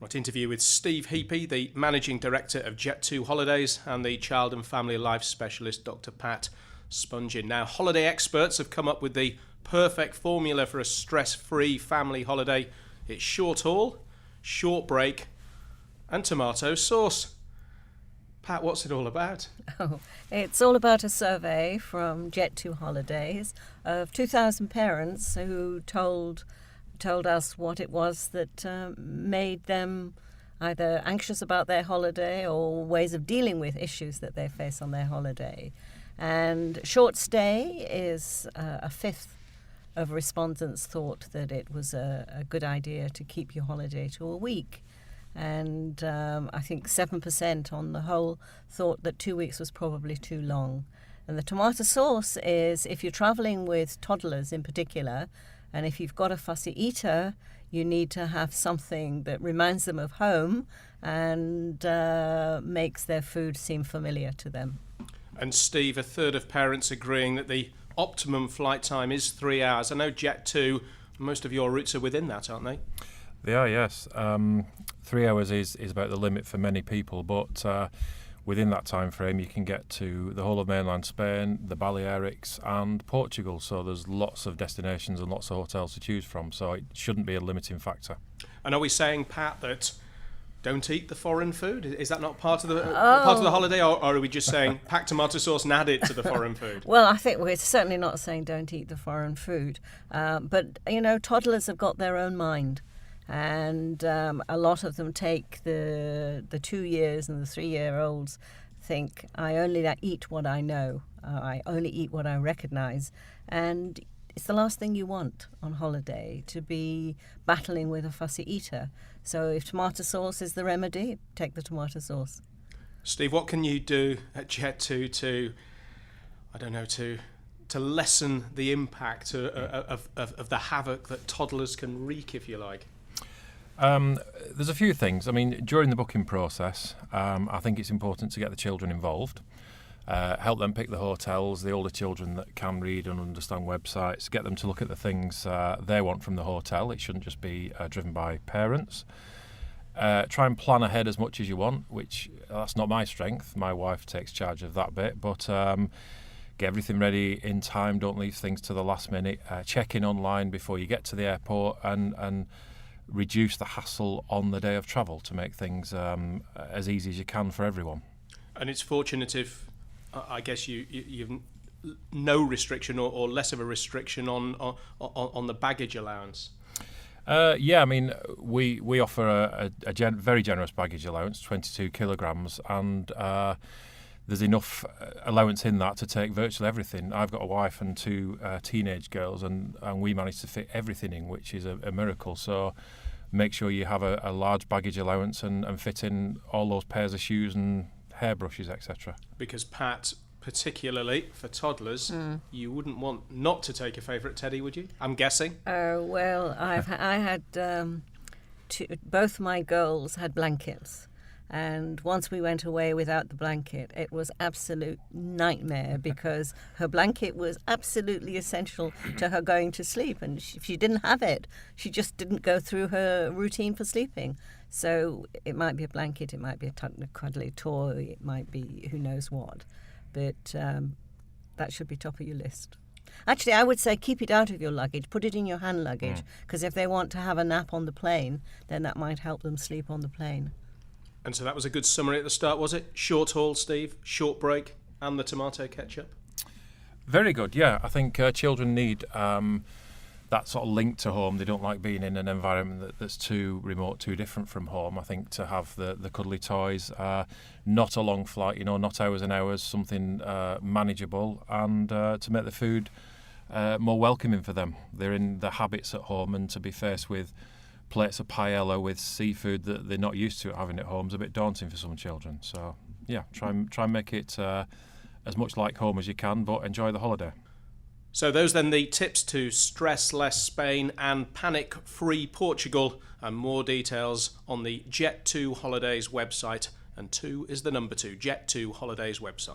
Right, interview with Steve Heapy, the Managing Director of Jet2 Holidays, and the Child and Family Life Specialist, Dr. Pat Spungin. Now, holiday experts have come up with the perfect formula for a stress-free family holiday. It's short haul, short break, and tomato sauce. Pat, what's it all about? Oh, it's all about a survey from Jet2 Holidays of 2,000 parents who told us what it was that made them either anxious about their holiday or ways of dealing with issues that they face on their holiday. And short stay is a fifth of respondents thought that it was a good idea to keep your holiday to a week. And I think 7% on the whole thought that 2 weeks was probably too long. And the tomato sauce is, if you're travelling with toddlers in particular, and if you've got a fussy eater, you need to have something that reminds them of home and makes their food seem familiar to them. And Steve, a third of parents agreeing that the optimum flight time is 3 hours. I know Jet2, most of your routes are within that, aren't they? They are, yes. 3 hours is about the limit for many people, but within that time frame you can get to the whole of mainland Spain, the Balearics and Portugal, so there's lots of destinations and lots of hotels to choose from, so it shouldn't be a limiting factor. And are we saying, Pat, that don't eat the foreign food? Is that not part of the holiday, or are we just saying pack tomato sauce and add it to the foreign food? Well, I think we're certainly not saying don't eat the foreign food, but you know, toddlers have got their own mind. And a lot of them take the 2 years and the 3-year-olds think, I only eat what I know, I only eat what I recognise. And it's the last thing you want on holiday, to be battling with a fussy eater. So if tomato sauce is the remedy, take the tomato sauce. Steve, what can you do at Jet2 to lessen the impact of the havoc that toddlers can wreak, if you like? There's a few things. I mean, during the booking process, I think it's important to get the children involved, help them pick the hotels, the older children that can read and understand websites, get them to look at the things they want from the hotel. It shouldn't just be driven by parents. Try and plan ahead as much as you want, which that's not my strength. My wife takes charge of that bit, but get everything ready in time. Don't leave things to the last minute. Check in online before you get to the airport and reduce the hassle on the day of travel to make things as easy as you can for everyone. And it's fortunate if, I guess, you've no restriction or less of a restriction on the baggage allowance. Yeah, I mean, we offer a very generous baggage allowance, 22 kilograms, and there's enough allowance in that to take virtually everything. I've got a wife and 2 teenage girls, and we managed to fit everything in, which is a miracle. So make sure you have a large baggage allowance and fit in all those pairs of shoes and hairbrushes, etc. Because, Pat, particularly for toddlers, you wouldn't want not to take a favourite teddy, would you? I'm guessing. Oh, well, I had both my girls had blankets. And once we went away without the blanket, it was absolute nightmare, because her blanket was absolutely essential to her going to sleep. And if she didn't have it, she just didn't go through her routine for sleeping. So it might be a blanket, it might be a cuddly toy, it might be who knows what. But that should be top of your list. Actually, I would say keep it out of your luggage, put it in your hand luggage, because if they want to have a nap on the plane, then that might help them sleep on the plane. And so that was a good summary at the start, was it? Short haul, Steve, short break, and the tomato ketchup? Very good, yeah. I think children need that sort of link to home. They don't like being in an environment that's too remote, too different from home. I think to have the cuddly toys, not a long flight, not hours and hours, something manageable, and to make the food more welcoming for them. They're in the habits at home, and to be faced with plates of paella with seafood that they're not used to having at home is a bit daunting for some children. So yeah, try and make it as much like home as you can, but enjoy the holiday. So those then the tips to stress less Spain and panic free Portugal, and more details on the Jet2 Holidays website, and 2 is the number 2, Jet2 Holidays website.